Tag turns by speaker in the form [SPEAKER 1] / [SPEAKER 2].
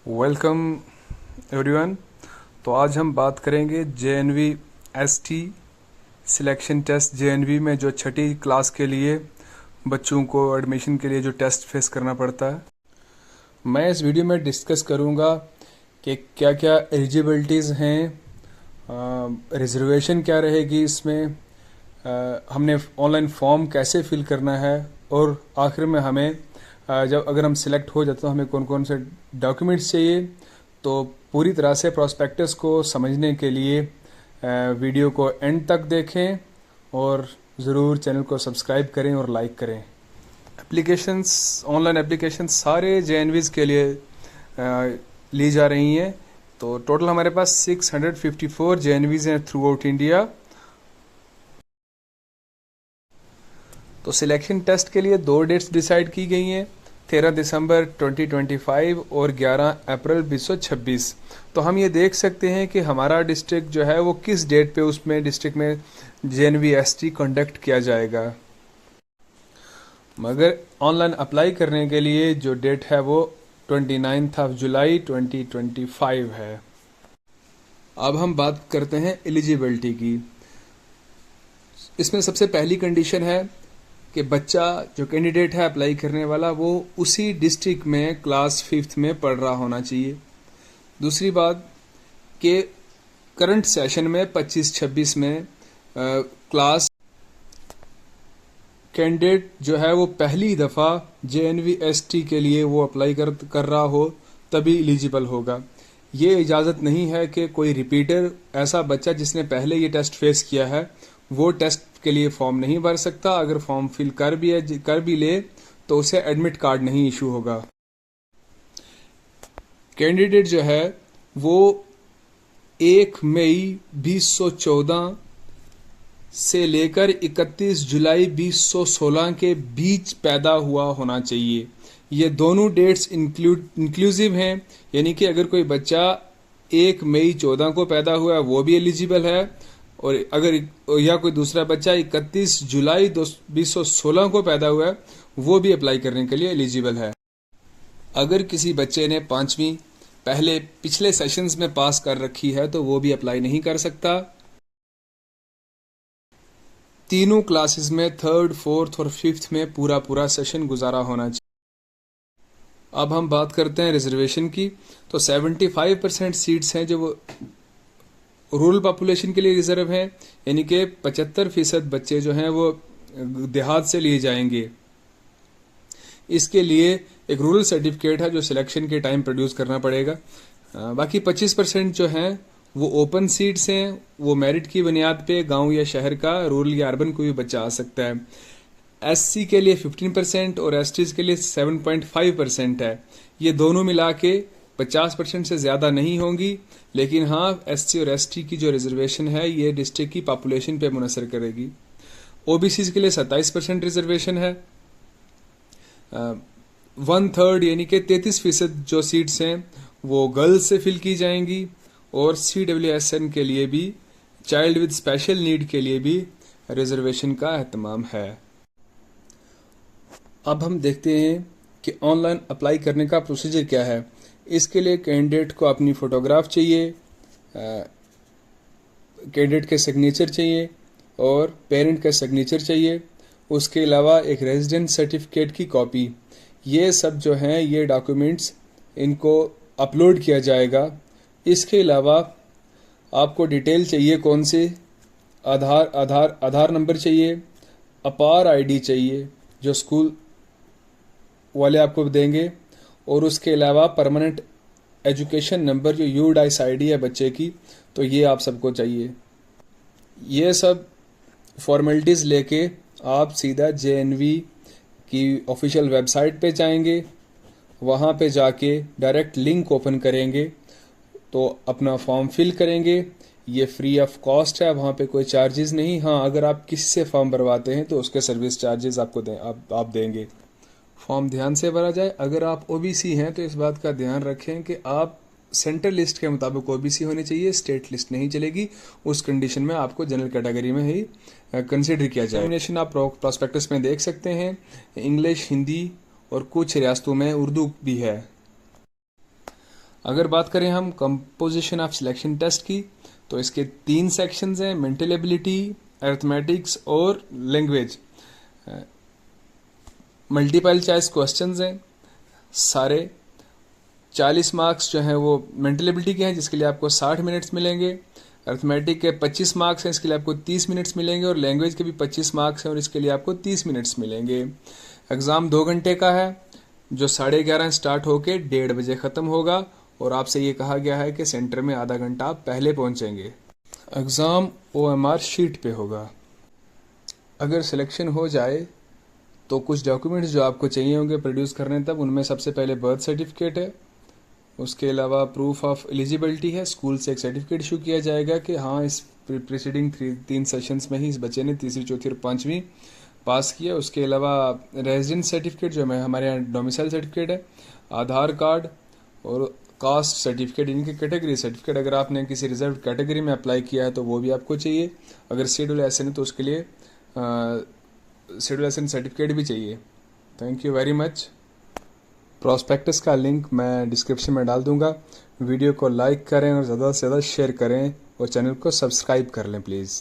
[SPEAKER 1] Welcome everyone. तो आज हम बात करेंगे JNV ST selection test. JNV में जो छठी क्लास के लिए बच्चों को एडमिशन के लिए जो टेस्ट फेस करना पड़ता है, मैं इस वीडियो में डिस्कस करूंगा कि क्या क्या एलिजिबिलिटीज़ हैं, रिजर्वेशन क्या रहेगी इसमें, हमने ऑनलाइन फॉर्म कैसे फिल करना है, और आखिर में हमें जब अगर हम सिलेक्ट हो जाते तो हमें कौन कौन से डॉक्यूमेंट्स चाहिए। तो पूरी तरह से प्रॉस्पेक्टस को समझने के लिए वीडियो को एंड तक देखें और ज़रूर चैनल को सब्सक्राइब करें और लाइक करें। एप्लीकेशंस, ऑनलाइन एप्लीकेशंस सारे JNVs के लिए ली जा रही हैं। तो टोटल हमारे पास 654 JNVs हैं थ्रू आउट इंडिया। तो सिलेक्शन टेस्ट के लिए दो डेट्स डिसाइड की गई हैं, 13 दिसंबर 2025 और 11 अप्रैल 2026। तो हम ये देख सकते हैं कि हमारा डिस्ट्रिक्ट जो है वो किस डेट पे उसमें डिस्ट्रिक्ट में JNV ST कंडक्ट किया जाएगा। मगर ऑनलाइन अप्लाई करने के लिए जो डेट है वो 29 जुलाई 2025 है। अब हम बात करते हैं एलिजिबिलिटी की। इसमें सबसे पहली कंडीशन है कि बच्चा जो कैंडिडेट है अप्लाई करने वाला वो उसी डिस्ट्रिक्ट में क्लास 5th में पढ़ रहा होना चाहिए। दूसरी बात कि करंट सेशन में 25-26 में क्लास कैंडिडेट जो है वो पहली दफ़ा JNV ST के लिए वो अप्लाई कर रहा हो तभी एलिजिबल होगा। ये इजाज़त नहीं है कि कोई रिपीटर, ऐसा बच्चा जिसने पहले ये टेस्ट फेस किया है, वो टेस्ट के लिए फॉर्म नहीं भर सकता। अगर फॉर्म फिल कर भी ले तो उसे एडमिट कार्ड नहीं इशू होगा। कैंडिडेट जो है वो 1 मई 2014 से लेकर 31 जुलाई 2016 के बीच पैदा हुआ होना चाहिए। ये दोनों डेट्स इंक्लूसिव हैं, यानी कि अगर कोई बच्चा 1 मई 14 को पैदा हुआ है वो भी एलिजिबल है, और अगर या कोई दूसरा बच्चा 31 जुलाई 2016 को पैदा हुआ है वो भी अप्लाई करने के लिए एलिजिबल है। अगर किसी बच्चे ने 5वीं पिछले सेशंस में पास कर रखी है तो वो भी अप्लाई नहीं कर सकता। तीनों क्लासेस में 3rd, 4th और 5th में पूरा सेशन गुजारा होना चाहिए। अब हम बात करते हैं रिजर्वेशन की। तो 75% सीट्स हैं जो वो रूरल पॉपुलेशन के लिए रिजर्व हैं, यानी कि 75% बच्चे जो हैं वो देहात से लिए जाएंगे। इसके लिए एक रूरल सर्टिफिकेट है जो सिलेक्शन के टाइम प्रोड्यूस करना पड़ेगा। बाकी 25% जो हैं वो ओपन सीट्स हैं, वो मेरिट की बुनियाद पे गांव या शहर का, रूरल या अर्बन कोई भी बच्चा आ सकता है। SC के लिए 15% और STs के लिए 7.5% है। ये दोनों मिला के 50% से ज़्यादा नहीं होंगी, लेकिन हाँ SC और ST की जो रिजर्वेशन है ये डिस्ट्रिक्ट की पॉपुलेशन पे मुनसर करेगी। OBCs के लिए 27% रिजर्वेशन है। 1/3 यानी कि 33% जो सीट्स हैं वो गर्ल्स से फिल की जाएंगी, और CWSN के लिए भी, चाइल्ड विद स्पेशल नीड के लिए भी रिजर्वेशन का एहतमाम है। अब हम देखते हैं कि ऑनलाइन अप्लाई करने का प्रोसीजर क्या है। इसके लिए कैंडिडेट को अपनी फ़ोटोग्राफ चाहिए, कैंडिडेट के सिग्नेचर चाहिए और पेरेंट का सिग्नेचर चाहिए। उसके अलावा एक रेजिडेंस सर्टिफिकेट की कॉपी। ये सब जो हैं ये डॉक्यूमेंट्स इनको अपलोड किया जाएगा। इसके अलावा आपको डिटेल चाहिए कौन से, आधार नंबर चाहिए, अपार ID चाहिए जो स्कूल वाले आपको देंगे, और उसके अलावा परमानेंट एजुकेशन नंबर जो UDIS ID है बच्चे की, तो ये आप सबको चाहिए। ये सब फॉर्मेलिटीज़ लेके आप सीधा JNV की ऑफिशियल वेबसाइट पे जाएंगे। वहाँ पे जाके डायरेक्ट लिंक ओपन करेंगे तो अपना फॉर्म फिल करेंगे। ये फ्री ऑफ कॉस्ट है, वहाँ पे कोई चार्जेस नहीं। हाँ, अगर आप किसी से फॉर्म भरवाते हैं तो उसके सर्विस चार्जेस आपको आप देंगे। फॉर्म ध्यान से भरा जाए। अगर आप OBC हैं तो इस बात का ध्यान रखें कि आप सेंट्रल लिस्ट के मुताबिक OBC होनी चाहिए, स्टेट लिस्ट नहीं चलेगी। उस कंडीशन में आपको जनरल कैटेगरी में ही कंसिडर किया जाए। एग्जामिनेशन आप प्रॉस्पेक्टस में देख सकते हैं, इंग्लिश, हिंदी और कुछ रियासतों में उर्दू भी है। अगर बात करें हम कंपोजिशन ऑफ सिलेक्शन टेस्ट की, तो इसके 3 सेक्शंस हैं, मेंटल एबिलिटी, अरिथमेटिक्स और लैंग्वेज। मल्टीपल चॉइस क्वेश्चंस हैं सारे। 40 मार्क्स जो हैं वो मेंटल एबिलिटी के हैं, जिसके लिए आपको 60 मिनट्स मिलेंगे। अरिथमेटिक के 25 मार्क्स हैं, इसके लिए आपको 30 मिनट्स मिलेंगे। और लैंग्वेज के भी 25 मार्क्स हैं और इसके लिए आपको 30 मिनट्स मिलेंगे। एग्ज़ाम 2 घंटे का है, जो 11:30 स्टार्ट होके 1:30 बजे ख़त्म होगा। और आपसे ये कहा गया है कि सेंटर में आधा घंटा आप पहले पहुंचेंगे। एग्ज़ाम OMR शीट पे होगा। अगर सिलेक्शन हो जाए तो कुछ डॉक्यूमेंट्स जो आपको चाहिए होंगे प्रोड्यूस करने तब, उनमें सबसे पहले बर्थ सर्टिफिकेट है। उसके अलावा प्रूफ ऑफ एलिजिबिलिटी है, स्कूल से एक सर्टिफिकेट इशू किया जाएगा कि हाँ इस प्रीसीडिंग 3 सेशंस में ही इस बच्चे ने तीसरी, चौथी और 5वीं पास किया। उसके अलावा रेजिडेंस सर्टिफिकेट जो है हमारे यहाँ डोमिसाइल सर्टिफिकेट है, आधार कार्ड और कास्ट सर्टिफिकेट, इनकी कैटेगरी सर्टिफिकेट। अगर आपने किसी रिजर्व कैटेगरी में अप्लाई किया है तो वो भी आपको चाहिए। अगर शेड्यूल एसएन है तो उसके लिए शेड्यूल एसएन सर्टिफिकेट भी चाहिए। Thank you very much. Prospectus का लिंक मैं डिस्क्रिप्शन में डाल दूंगा। वीडियो को लाइक करें और ज़्यादा से ज़्यादा शेयर करें और चैनल को सब्सक्राइब कर लें प्लीज़।